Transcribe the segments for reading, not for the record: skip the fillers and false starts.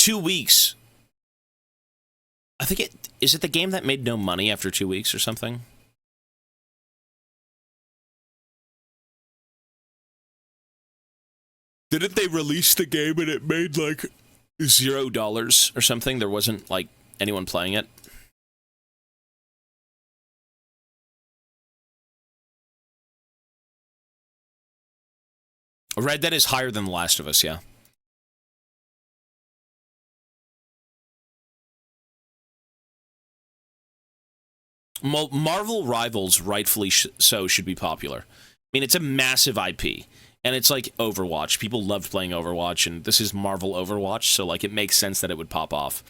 2 weeks. I think is it the game that made no money after 2 weeks or something? Didn't they release the game and it made like $0 or something? There wasn't like anyone playing it. Red Dead is higher than The Last of Us, yeah. Marvel Rivals, rightfully so, should be popular. I mean, it's a massive IP, and it's like Overwatch. People loved playing Overwatch, and this is Marvel Overwatch, so like it makes sense that it would pop off.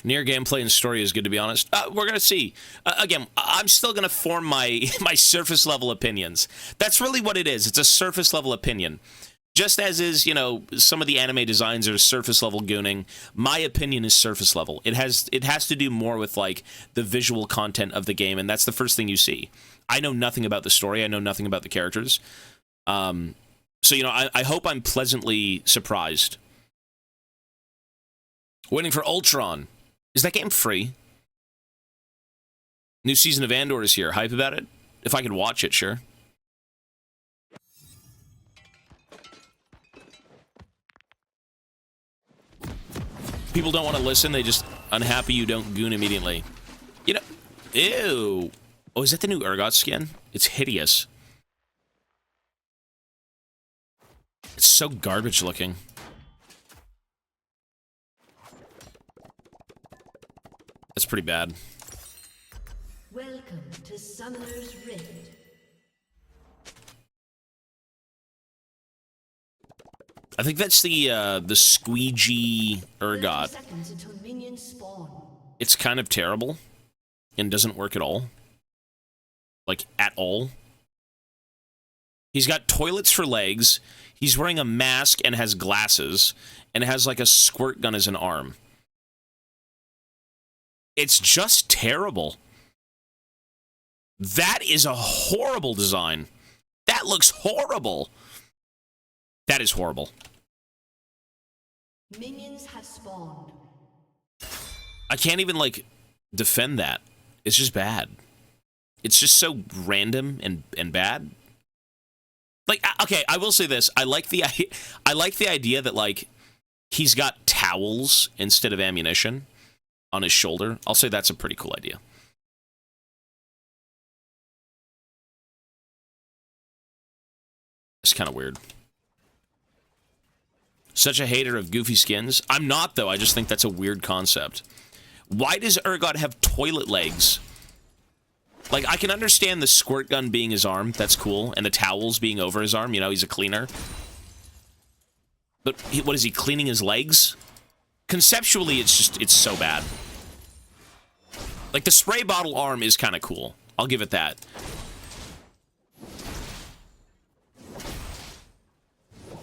Near gameplay and story is good, to be honest. We're going to see. Again, I'm still going to form my surface level opinions. That's really what it is. It's a surface level opinion. Just as is, you know, some of the anime designs are surface level gooning. My opinion is surface level. It has to do more with like the visual content of the game, and that's the first thing you see. I know nothing about the story. I know nothing about the characters. So, you know, I hope I'm pleasantly surprised. Waiting for Ultron. Is that game free? New season of Andor is here. Hype about it? If I could watch it, sure. People don't want to listen. They just unhappy you don't goon immediately. You know, ew. Oh, is that the new Urgot skin? It's hideous. It's so garbage looking. That's pretty bad. Welcome to Summoner's Rift. I think that's the squeegee Urgot. It's kind of terrible and doesn't work at all. Like, at all. He's got toilets for legs. He's wearing a mask and has glasses and has like a squirt gun as an arm. It's just terrible. That is a horrible design. That looks horrible. That is horrible. Minions have spawned. I can't even, like, defend that. It's just bad. It's just so random and bad. Like, okay, I will say this. I like the idea that, like, he's got towels instead of ammunition on his shoulder. I'll say that's a pretty cool idea. It's kind of weird. Such a hater of goofy skins. I'm not, though. I just think that's a weird concept. Why does Urgot have toilet legs? Like, I can understand the squirt gun being his arm. That's cool. And the towels being over his arm. You know, he's a cleaner. But what is he, cleaning his legs? Conceptually, it's so bad. Like, the spray bottle arm is kind of cool. I'll give it that.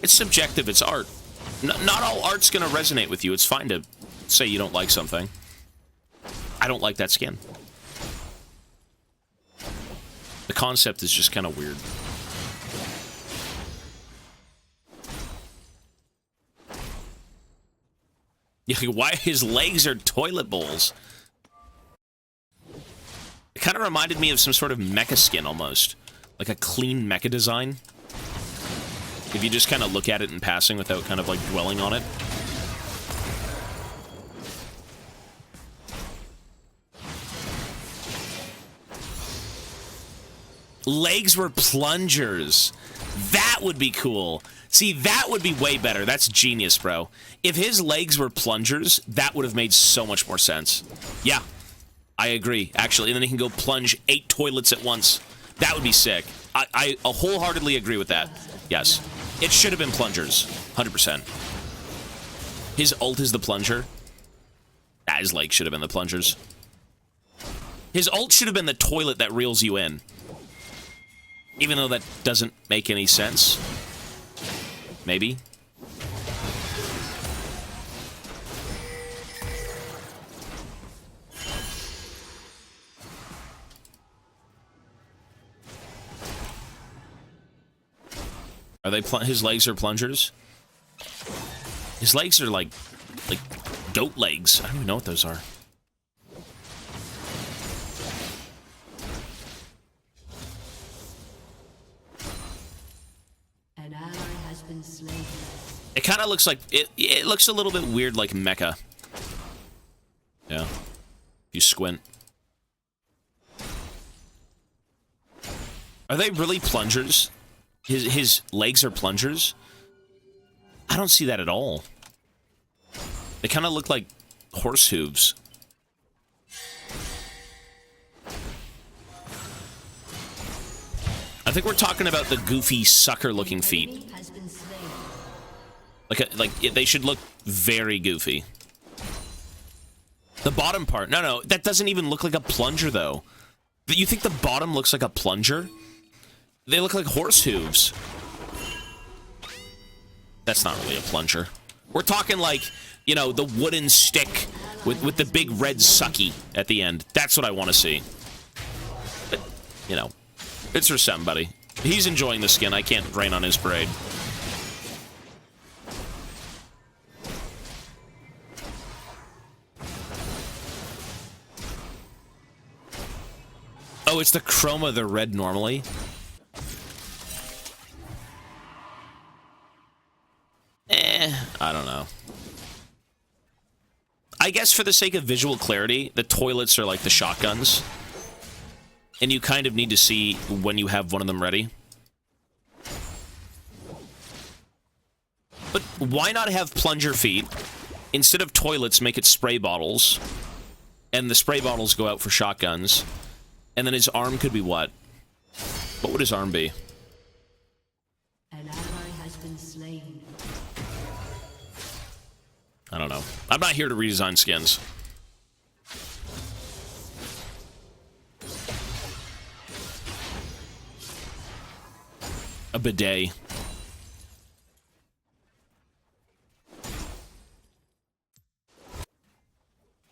It's subjective. It's art. Not all art's going to resonate with you. It's fine to say you don't like something. I don't like that skin. The concept is just kind of weird. Yeah, why his legs are toilet bowls? It kind of reminded me of some sort of mecha skin almost. Like a clean mecha design. If you just kind of look at it in passing without kind of like dwelling on it. Legs were plungers. That would be cool. See, that would be way better. That's genius, bro. If his legs were plungers, that would have made so much more sense. Yeah, I agree, actually. And then he can go plunge 8 toilets at once. That would be sick. I wholeheartedly agree with that. Yes. It should have been plungers. 100%. His ult is the plunger. His legs should have been the plungers. His ult should have been the toilet that reels you in. Even though that doesn't make any sense. Maybe. Are they his legs are plungers? His legs are like goat legs. I don't even know what those are. An ally has been slain. It kind of looks like it looks a little bit weird, like Mecha. Yeah, if you squint. Are they really plungers? His legs are plungers? I don't see that at all. They kind of look like horse hooves. I think we're talking about the goofy sucker-looking feet. Like they should look very goofy. The bottom part, no, that doesn't even look like a plunger though. You think the bottom looks like a plunger? They look like horse hooves. That's not really a plunger. We're talking like, you know, the wooden stick with the big red sucky at the end. That's what I want to see. But, you know, it's for somebody. He's enjoying the skin. I can't rain on his parade. Oh, it's the chroma, the red normally. I don't know. I guess for the sake of visual clarity, the toilets are like the shotguns. And you kind of need to see when you have one of them ready. But why not have plunger feet? Instead of toilets, make it spray bottles. And the spray bottles go out for shotguns. And then his arm could be what? What would his arm be? An ally has been slain. I don't know. I'm not here to redesign skins. A bidet.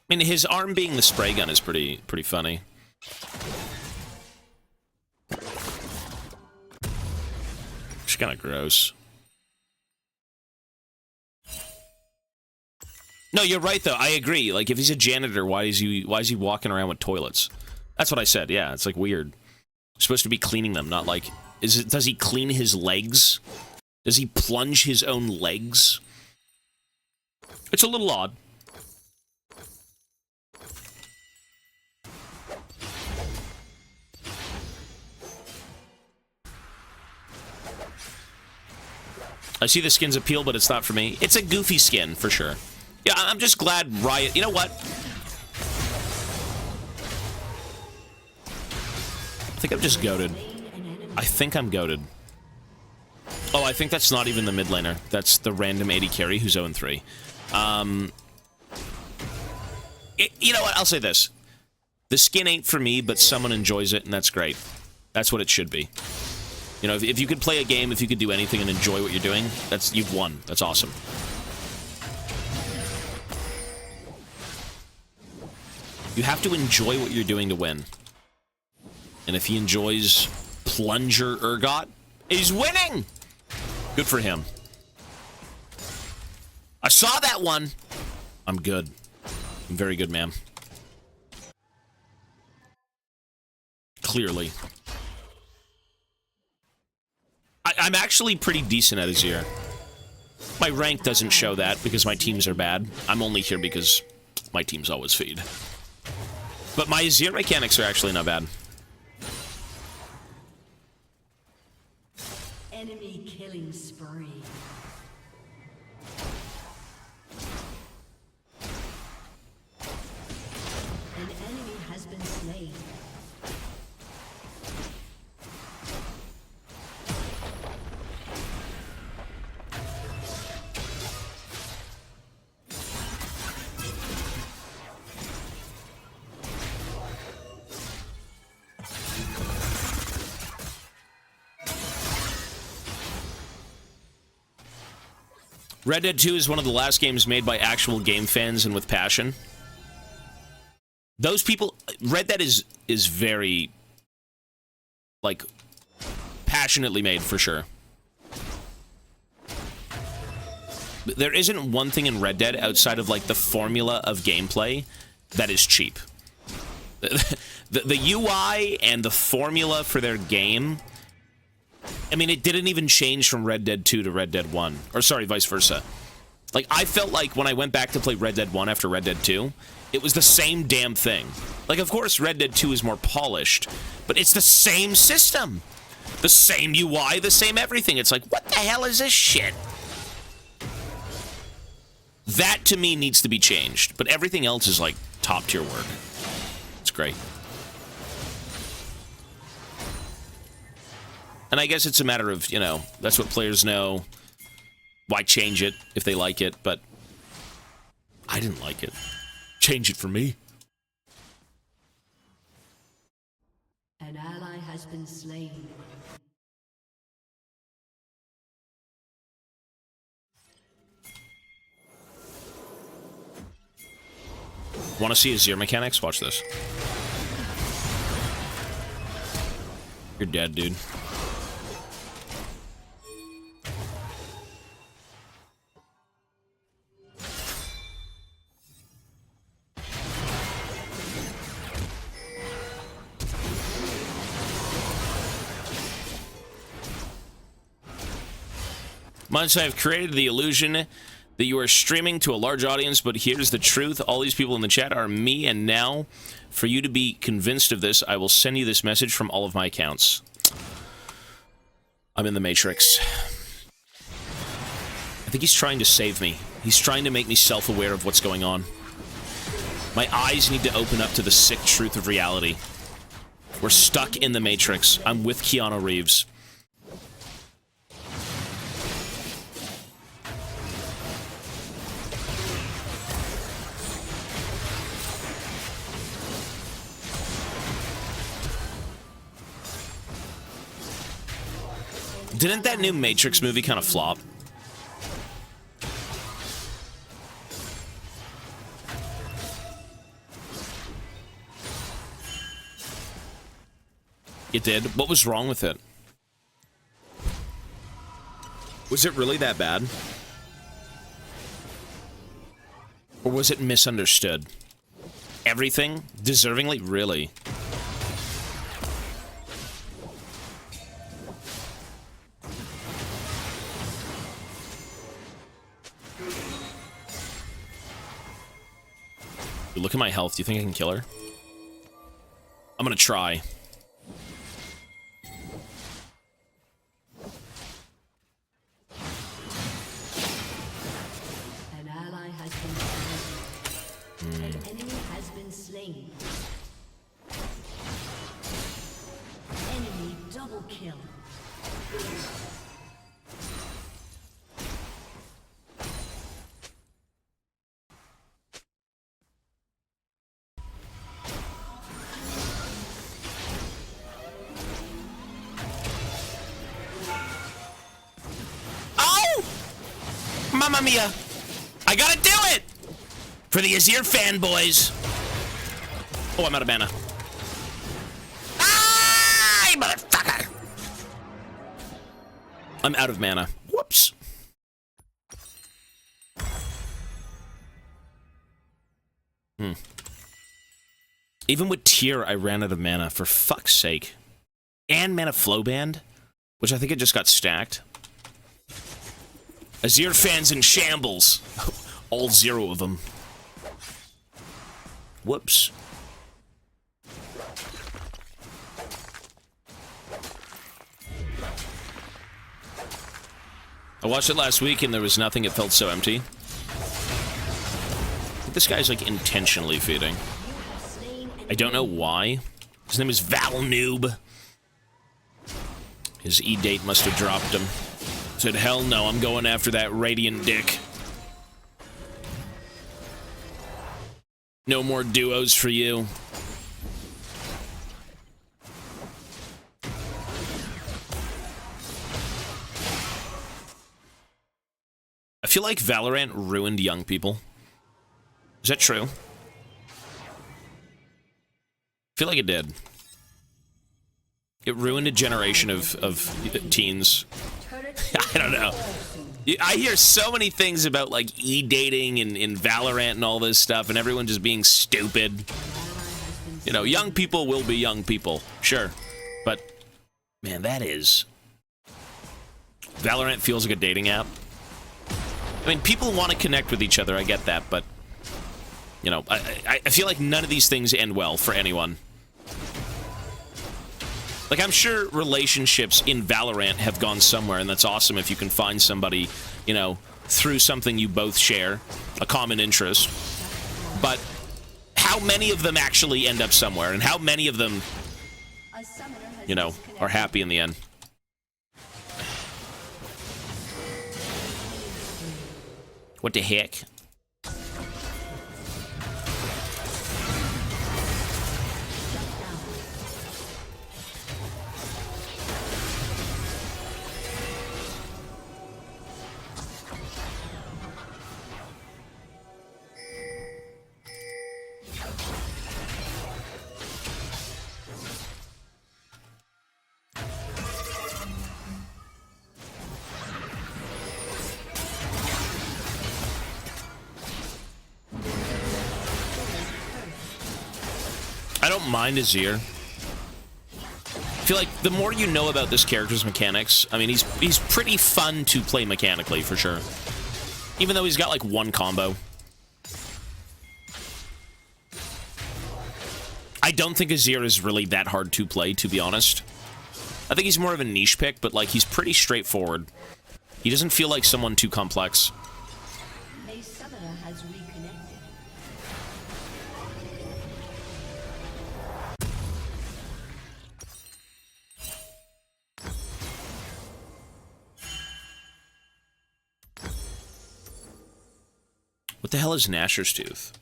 I mean, his arm being the spray gun is pretty funny. It's kind of gross. No, you're right though. I agree. Like, if he's a janitor, why is he walking around with toilets? That's what I said. Yeah, it's like weird. You're supposed to be cleaning them, not like does he clean his legs? Does he plunge his own legs? It's a little odd. I see the skin's appeal, but it's not for me. It's a goofy skin, for sure. Yeah, I'm just glad Riot... You know what? I think I'm just goated. I think I'm goated. Oh, I think that's not even the mid laner. That's the random 80 carry who's 0-3. You know what? I'll say this. The skin ain't for me, but someone enjoys it, and that's great. That's what it should be. You know, if you could play a game, if you could do anything and enjoy what you're doing, you've won. That's awesome. You have to enjoy what you're doing to win. And if he enjoys Plunger Urgot, he's winning! Good for him. I saw that one! I'm good. I'm very good, ma'am. Clearly. I'm actually pretty decent at Azir. My rank doesn't show that because my teams are bad. I'm only here because my teams always feed. But my Azir mechanics are actually not bad. Enemy killing spree. An enemy has been slain. Red Dead 2 is one of the last games made by actual game fans and with passion. Those people... Red Dead is very, like, passionately made, for sure. There isn't one thing in Red Dead outside of, like, the formula of gameplay that is cheap. The UI and the formula for their game, I mean, it didn't even change from Red Dead 2 to Red Dead 1. Or, sorry, vice versa. Like, I felt like when I went back to play Red Dead 1 after Red Dead 2, it was the same damn thing. Like, of course, Red Dead 2 is more polished, but it's the same system. The same UI, the same everything. It's like, what the hell is this shit? That, to me, needs to be changed. But everything else is, like, top-tier work. It's great. And I guess it's a matter of, you know, that's what players know. Why change it if they like it? But I didn't like it. Change it for me. An ally has been slain. Want to see Azir mechanics? Watch this. You're dead, dude. Once I've created the illusion that you are streaming to a large audience, but here's the truth. All these people in the chat are me, and now, for you to be convinced of this, I will send you this message from all of my accounts. I'm in the Matrix. I think he's trying to save me. He's trying to make me self-aware of what's going on. My eyes need to open up to the sick truth of reality. We're stuck in the Matrix. I'm with Keanu Reeves. Didn't that new Matrix movie kind of flop? It did? What was wrong with it? Was it really that bad? Or was it misunderstood? Everything? Deservingly? Really? Look at my health. Do you think I can kill her? I'm gonna try. An ally has been slain. An enemy has been slain. Enemy double kill. Mamma mia! I gotta do it! For the Azir fanboys. Oh, I'm out of mana. Ah, you motherfucker! I'm out of mana. Whoops. Even with tier, I ran out of mana, for fuck's sake. And mana flow band, which I think it just got stacked. Azir fans in shambles. All 0 of them. Whoops. I watched it last week and there was nothing. It felt so empty. This guy's like intentionally feeding. I don't know why. His name is Val Noob. His E-date must have dropped him. Said, hell no, I'm going after that radiant dick. No more duos for you. I feel like Valorant ruined young people. Is that true? I feel like it did. It ruined a generation of teens. I don't know. I hear so many things about, like, e-dating and Valorant and all this stuff, and everyone just being stupid. You know, young people will be young people, sure. But, man, that is... Valorant feels like a dating app. I mean, people want to connect with each other, I get that, but... You know, I feel like none of these things end well for anyone. Like, I'm sure relationships in Valorant have gone somewhere, and that's awesome if you can find somebody, you know, through something you both share, a common interest. But how many of them actually end up somewhere, and how many of them, you know, are happy in the end? What the heck? I don't mind Azir. I feel like the more you know about this character's mechanics, I mean, he's pretty fun to play mechanically, for sure. Even though he's got, like, one combo. I don't think Azir is really that hard to play, to be honest. I think he's more of a niche pick, but, like, he's pretty straightforward. He doesn't feel like someone too complex. A summoner has reconnected. What the hell is Gnasher's Tooth?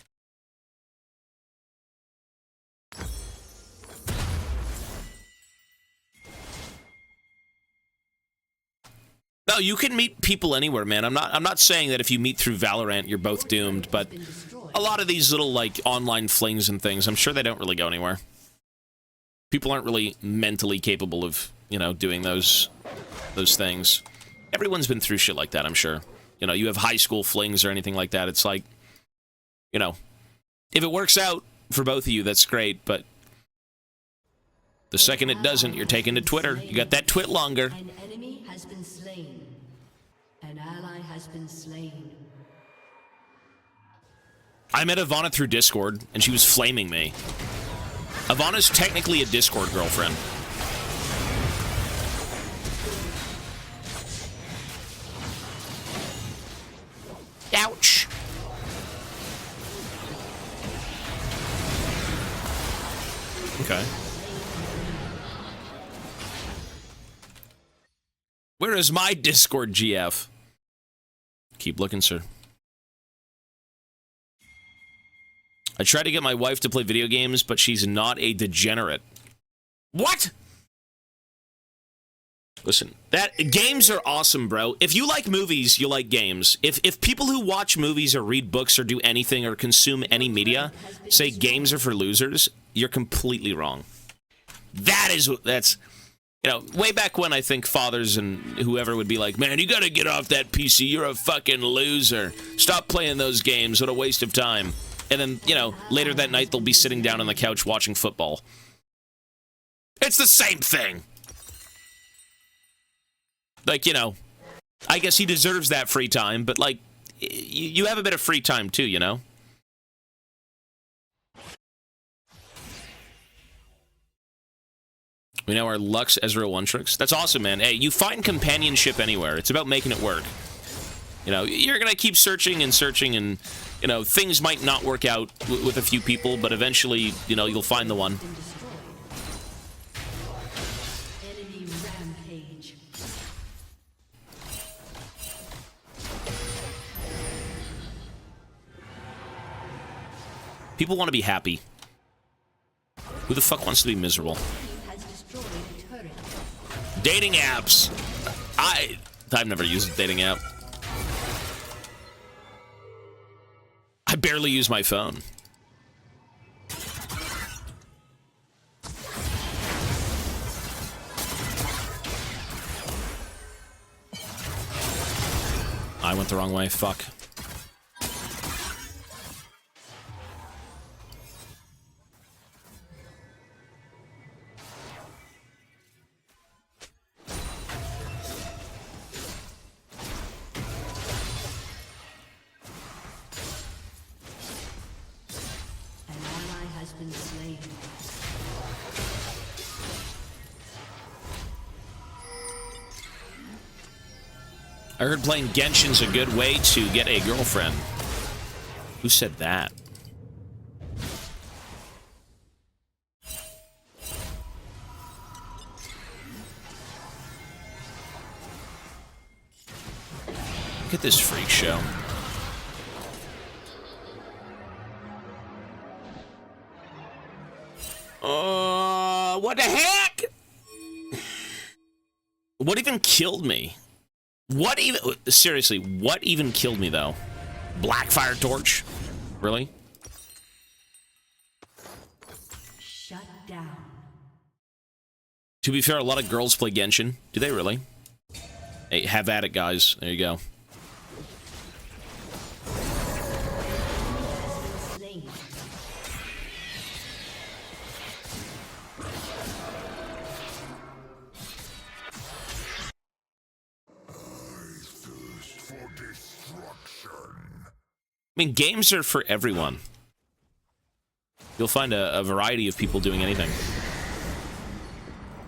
No, you can meet people anywhere, man. I'm not saying that if you meet through Valorant, you're both doomed, but a lot of these little, like, online flings and things, I'm sure they don't really go anywhere. People aren't really mentally capable of, you know, doing those things. Everyone's been through shit like that, I'm sure. You know, you have high school flings or anything like that. It's like, you know, if it works out for both of you, that's great, but the second it doesn't, you're taken to Twitter. You got that twit longer. An enemy has been slain. An ally has been slain. I met Ivana through Discord, and she was flaming me. Ivana's technically a Discord girlfriend. Ouch. Okay. Where is my Discord GF? Keep looking, sir. I tried to get my wife to play video games, but she's not a degenerate. What? Listen, games are awesome, bro. If you like movies, you like games. If people who watch movies or read books or do anything or consume any media say games are for losers, you're completely wrong. That's, you know, way back when I think fathers and whoever would be like, man, you gotta get off that PC, you're a fucking loser. Stop playing those games, what a waste of time. And then, you know, later that night they'll be sitting down on the couch watching football. It's the same thing. Like, you know, I guess he deserves that free time, but, like, you have a bit of free time, too, you know? We now are Lux Ezreal One Tricks. That's awesome, man. Hey, you find companionship anywhere. It's about making it work. You know, you're going to keep searching and searching, and, you know, things might not work out with a few people, but eventually, you know, you'll find the one. Enemy rampage. People want to be happy. Who the fuck wants to be miserable? Has destroyed a turret. Dating apps. I've never used a dating app. I barely use my phone. I went the wrong way. Fuck. An ally has been slain. I heard playing Genshin's a good way to get a girlfriend. Who said that? Look at this freak show. What the heck? What even killed me? What even... Seriously, what even killed me, though? Blackfire Torch? Really? Shut down. To be fair, a lot of girls play Genshin. Do they really? Hey, have at it, guys. There you go. Slain. I mean, games are for everyone. You'll find a variety of people doing anything.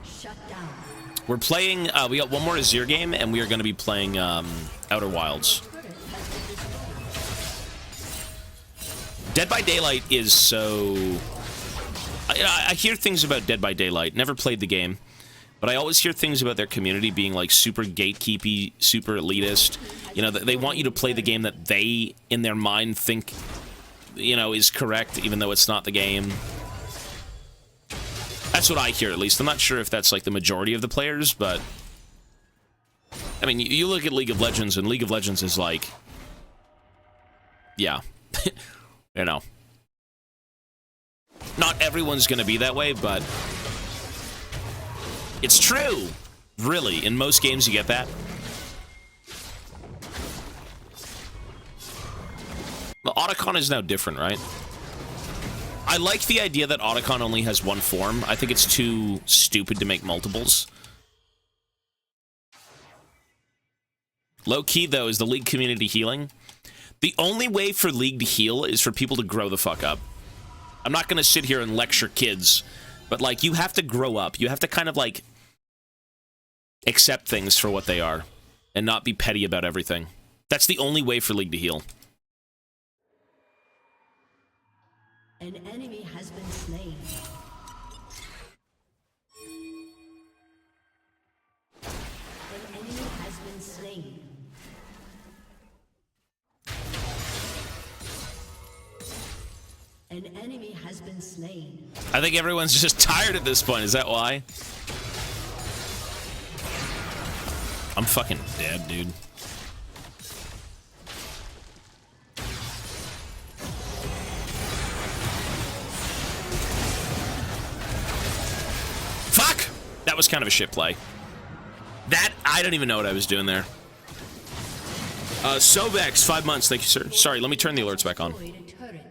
Shut down. We're playing, we got one more Azir game, and we are going to be playing Outer Wilds. Dead by Daylight is so... I hear things about Dead by Daylight. Never played the game. But I always hear things about their community being, like, super gatekeepy, super elitist. You know, they want you to play the game that they, in their mind, think, you know, is correct, even though it's not the game. That's what I hear, at least. I'm not sure if that's, like, the majority of the players, but... I mean, you look at League of Legends, and League of Legends is, like... Yeah. You know. Not everyone's gonna be that way, but... It's true! Really, in most games you get that. Well, Otacon is now different, right? I like the idea that Otacon only has one form. I think it's too stupid to make multiples. Low-key, though, is the League community healing. The only way for League to heal is for people to grow the fuck up. I'm not gonna sit here and lecture kids, but, like, you have to grow up. You have to kind of, like, accept things for what they are and not be petty about everything. That's the only way for League to heal. An enemy has been slain. An enemy has been slain. An enemy has been slain. I think everyone's just tired at this point. Is that why? I'm fucking dead, dude. Fuck! That was kind of a shit play. That, I don't even know what I was doing there. Sovex, 5 months. Thank you, sir. Sorry, let me turn the alerts back on. Destroyed a turret.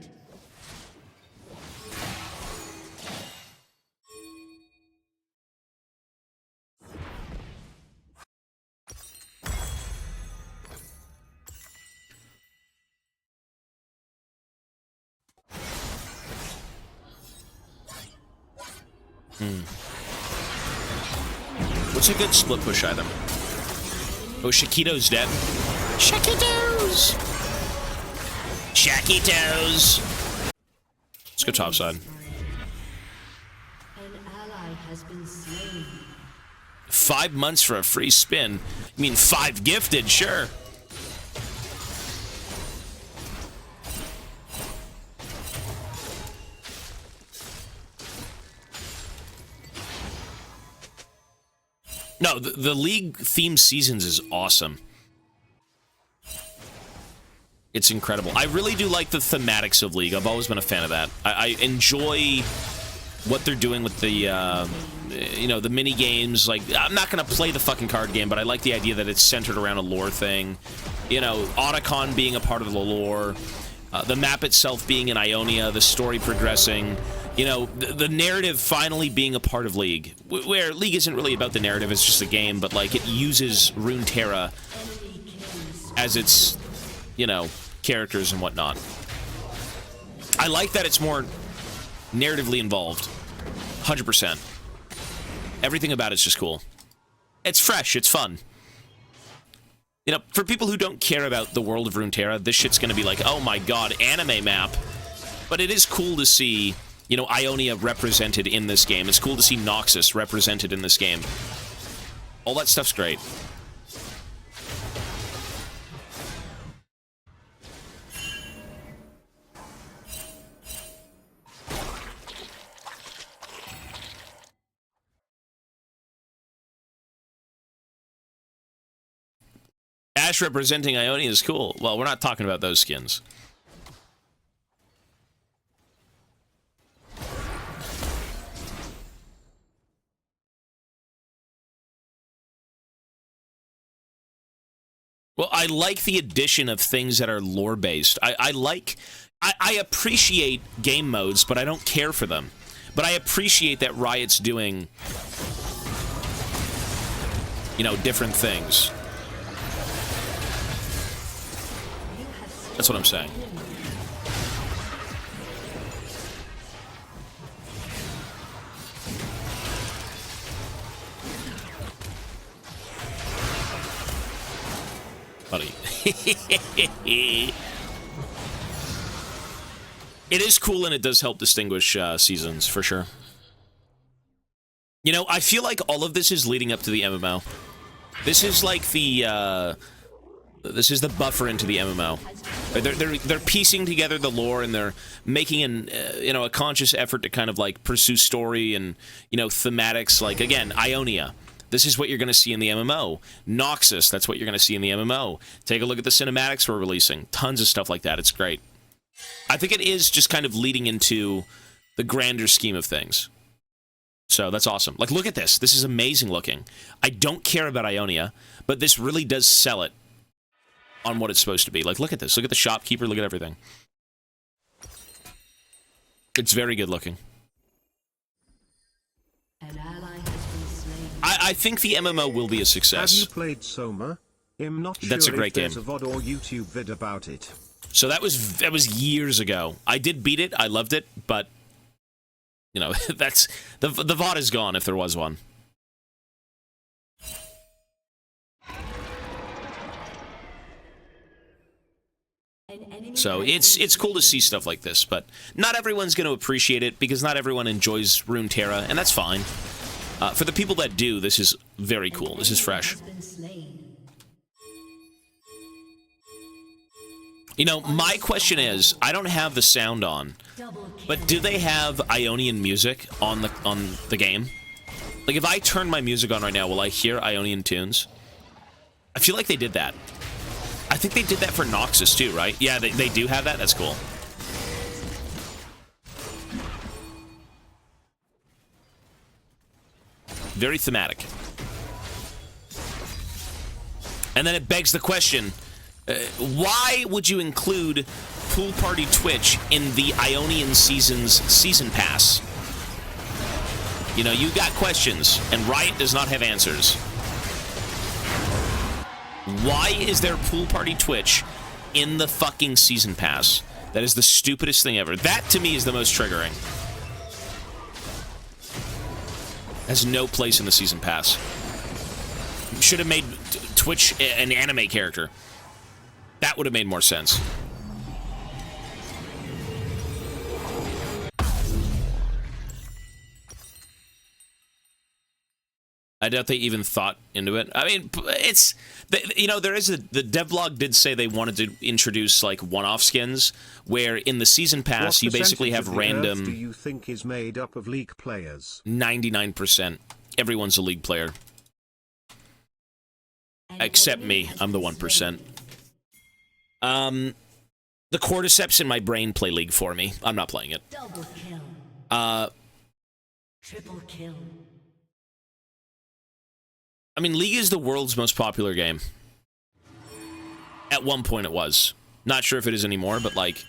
What's a good split push item? Oh, Shakito's dead. Shakitos! Shakitos! Let's go topside. An ally has been slain. 5 months for a free spin. You mean 5 gifted, sure. No, the League theme seasons is awesome. It's incredible. I really do like the thematics of League. I've always been a fan of that. I enjoy what they're doing with the, you know, the mini games. Like, I'm not gonna play the fucking card game, but I like the idea that it's centered around a lore thing. You know, Otacon being a part of the lore, the map itself being in Ionia, the story progressing, you know, the narrative finally being a part of League. Where League isn't really about the narrative, it's just a game, but, like, it uses Runeterra as its, you know, characters and whatnot. I like that it's more narratively involved. 100%. Everything about it's just cool. It's fresh, it's fun. You know, for people who don't care about the world of Runeterra, this shit's gonna be like, oh my god, anime map. But it is cool to see, you know, Ionia represented in this game. It's cool to see Noxus represented in this game. All that stuff's great. Ash representing Ionia is cool. Well, we're not talking about those skins. Well, I like the addition of things that are lore-based. I appreciate game modes, but I don't care for them. But I appreciate that Riot's doing, you know, different things. That's what I'm saying. Buddy. It is cool and it does help distinguish seasons, for sure. You know, I feel like all of this is leading up to the MMO. This is like the, this is the buffer into the MMO. They're piecing together the lore and they're making an you know, a conscious effort to kind of like pursue story and, you know, thematics. Like, again, Ionia. This is what you're going to see in the MMO. Noxus, that's what you're going to see in the MMO. Take a look at the cinematics we're releasing. Tons of stuff like that. It's great. I think it is just kind of leading into the grander scheme of things. So that's awesome. Like, look at this. This is amazing looking. I don't care about Ionia, but this really does sell it on what it's supposed to be. Like, look at this. Look at the shopkeeper. Look at everything. It's very good looking. An ally has been slain. I think the MMO will be a success. Have you played Soma? I'm not sure That's a great if there's game. a VOD or YouTube vid about it. So that was years ago. I did beat it. I loved it, but you know, that's the VOD is gone if there was one. So it's cool to see stuff like this, but not everyone's going to appreciate it because not everyone enjoys Runeterra, and that's fine. For the people that do, this is very cool. This is fresh. You know, my question is, I don't have the sound on, but do they have Ionian music on the game? Like, if I turn my music on right now, will I hear Ionian tunes? I feel like they did that. I think they did that for Noxus too, right? Yeah, they do have that? That's cool. Very thematic. And then it begs the question, why would you include Pool Party Twitch in the Ionian Season's Season Pass? You know, you got questions, and Riot does not have answers. Why is there Pool Party Twitch in the fucking Season Pass? That is the stupidest thing ever. That, to me, is the most triggering. Has no place in the Season Pass. Should have made Twitch an anime character. That would have made more sense. I doubt they even thought into it. I mean, it's, you know, there is the devlog did say they wanted to introduce like one-off skins where in the season pass you basically have random. Earth do you think is made up of League players? 99%. Everyone's a League player. Except me. I'm the 1%. The cordyceps in my brain play League for me. I'm not playing it. Double kill. Triple kill. I mean, League is the world's most popular game. At one point it was. Not sure if it is anymore, but like...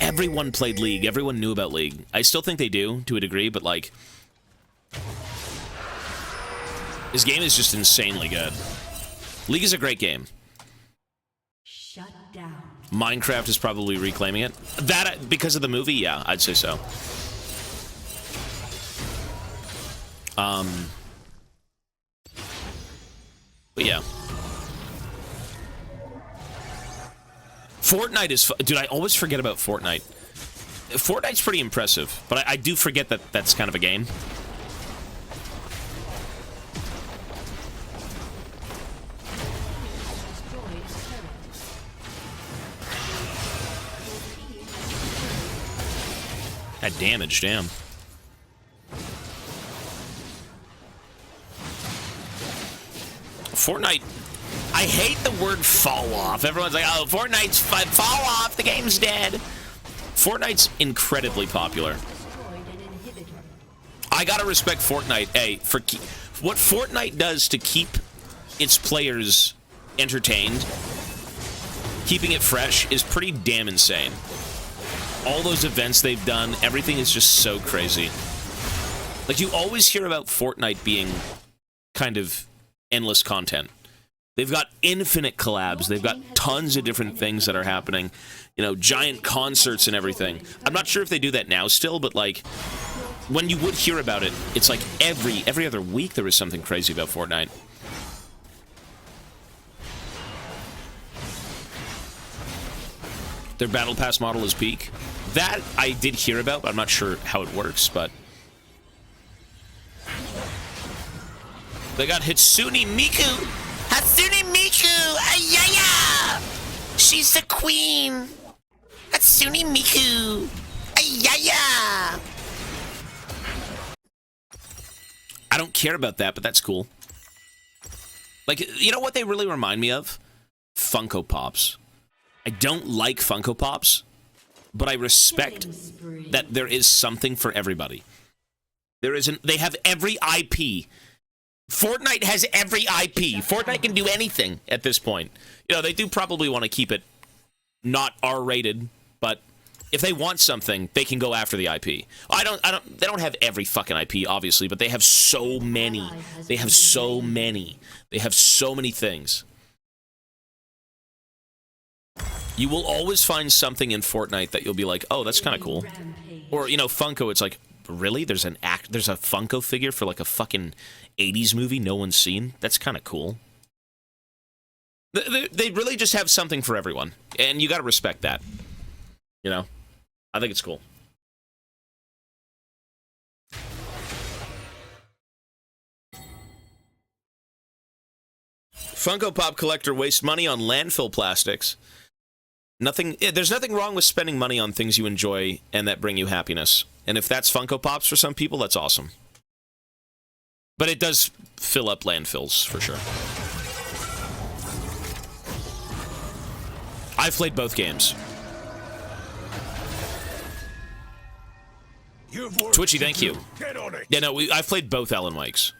Everyone played League. Everyone knew about League. I still think they do, to a degree, but like... This game is just insanely good. League is a great game. Shut down. Minecraft is probably reclaiming it. That, because of the movie, yeah, I'd say so. But yeah. Fortnite is... Dude, I always forget about Fortnite. Fortnite's pretty impressive, but I do forget that that's kind of a game. That damage, damn. Fortnite, I hate the word fall off. Everyone's like, oh, Fortnite's fall off, the game's dead. Fortnite's incredibly popular. I gotta respect Fortnite, hey, for what Fortnite does to keep its players entertained, keeping it fresh, is pretty damn insane. All those events they've done, everything is just so crazy. Like, you always hear about Fortnite being kind of endless content. They've got infinite collabs. They've got tons of different things that are happening. You know, giant concerts and everything. I'm not sure if they do that now still, but like, when you would hear about it, it's like every other week there was something crazy about Fortnite. Their Battle Pass model is peak. That I did hear about, but I'm not sure how it works, but... They got Hatsune Miku! Hatsune Miku! Ayaya! She's the queen! Hatsune Miku! Ayaya! I don't care about that, but that's cool. Like, you know what they really remind me of? Funko Pops. I don't like Funko Pops, but I respect that there is something for everybody. They have every IP. Fortnite has every IP. Fortnite can do anything at this point. You know, they do probably want to keep it not R-rated, but if they want something, they can go after the IP. They don't have every fucking IP, obviously, but they have so many. They have so many. They have so many things. You will always find something in Fortnite that you'll be like, oh, that's kind of cool. Or, you know, Funko, it's like, really? There's a Funko figure for like a fucking 80s movie no one's seen? That's kind of cool. They really just have something for everyone. And you gotta respect that. You know? I think it's cool. Funko Pop collector wastes money on landfill plastics. There's nothing wrong with spending money on things you enjoy and that bring you happiness. And if that's Funko Pops for some people, that's awesome. But it does fill up landfills, for sure. I've played both games. Twitchy, thank you. Yeah, no, I've played both Alan Wakes.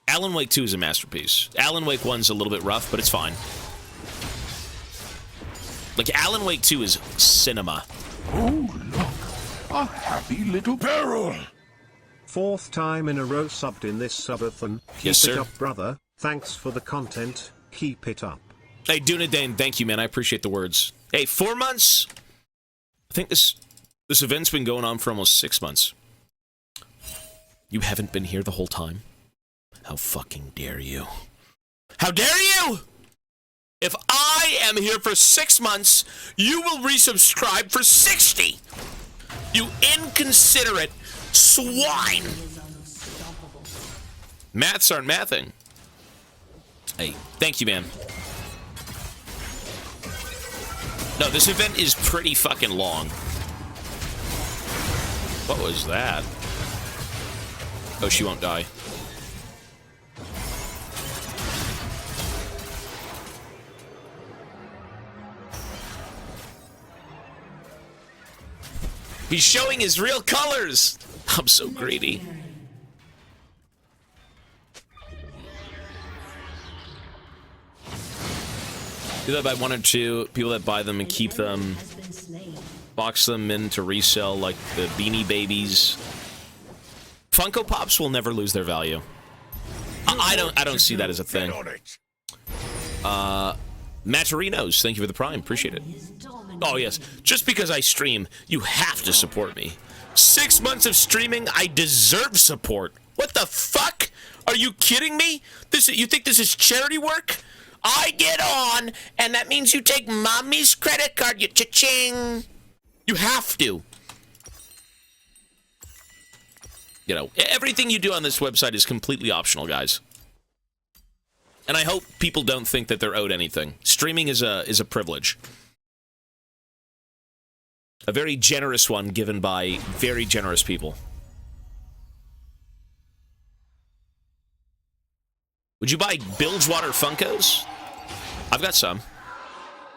Alan Wake 2 is a masterpiece. Alan Wake 1's a little bit rough, but it's fine. Like, Alan Wake 2 is cinema. Oh, look. A happy little barrel. 4th time in a row subbed in this subathon. Yes, sir. Keep it up, brother. Thanks for the content. Keep it up. Hey, Dunedane, thank you, man. I appreciate the words. Hey, 4 months? I think this event's been going on for almost 6 months. You haven't been here the whole time? How fucking dare you? How dare you! If I am here for 6 months, you will resubscribe for 60! You inconsiderate swine! Maths aren't mathing. Hey, thank you, man. No, this event is pretty fucking long. What was that? Oh, she won't die. He's showing his real colors! I'm so greedy. People that buy 1 or 2, people that buy them and keep them, has been slain. box them in to resell like the Beanie Babies. Funko Pops will never lose their value. I don't see that as a thing. Matarinos, thank you for the Prime, appreciate it. Oh yes, just because I stream, you have to support me. 6 months of streaming, I deserve support. What the fuck? Are you kidding me? You think this is charity work? I get on, and that means you take mommy's credit card, you cha-ching. You have to. You know, everything you do on this website is completely optional, guys. And I hope people don't think that they're owed anything. Streaming is a privilege. A very generous one given by very generous people. Would you buy Bilgewater Funkos? I've got some.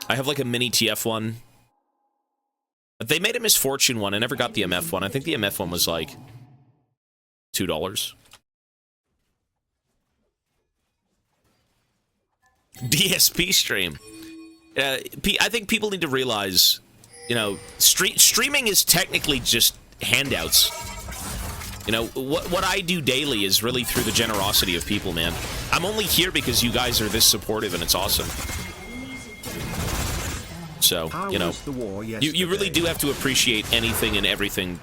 I have like a mini TF one. But they made a Misfortune one. I never got the MF one. I think the MF one was like $2. DSP stream. I think people need to realize, you know, streaming is technically just handouts. You know, what I do daily is really through the generosity of people, man. I'm only here because you guys are this supportive, and it's awesome. So, you know, you really do have to appreciate anything and everything,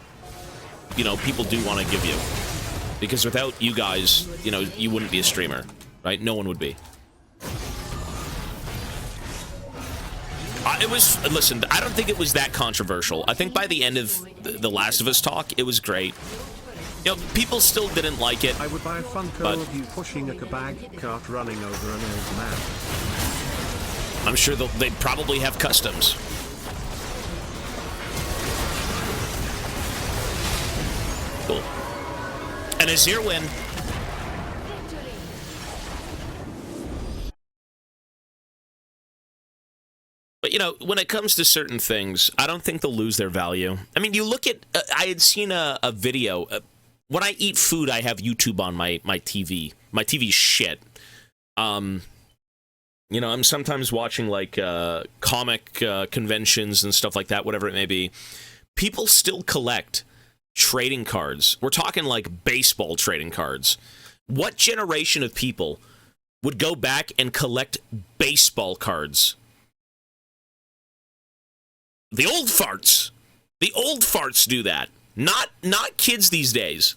you know, people do want to give you. Because without you guys, you know, you wouldn't be a streamer, right? No one would be. Listen, I don't think it was that controversial. I think by the end of the Last of Us talk, it was great. You know, people still didn't like it. I would buy a Funko of you pushing a kebab cart running over an old man. I'm sure they'd probably have customs. Cool. And Azir win. But, you know, when it comes to certain things, I don't think they'll lose their value. I mean, you look at... I had seen a video... when I eat food, I have YouTube on my TV. My TV's shit. You know, I'm sometimes watching, like, comic conventions and stuff like that, whatever it may be. People still collect trading cards. We're talking, like, baseball trading cards. What generation of people would go back and collect baseball cards? The old farts. The old farts do that. Not kids these days.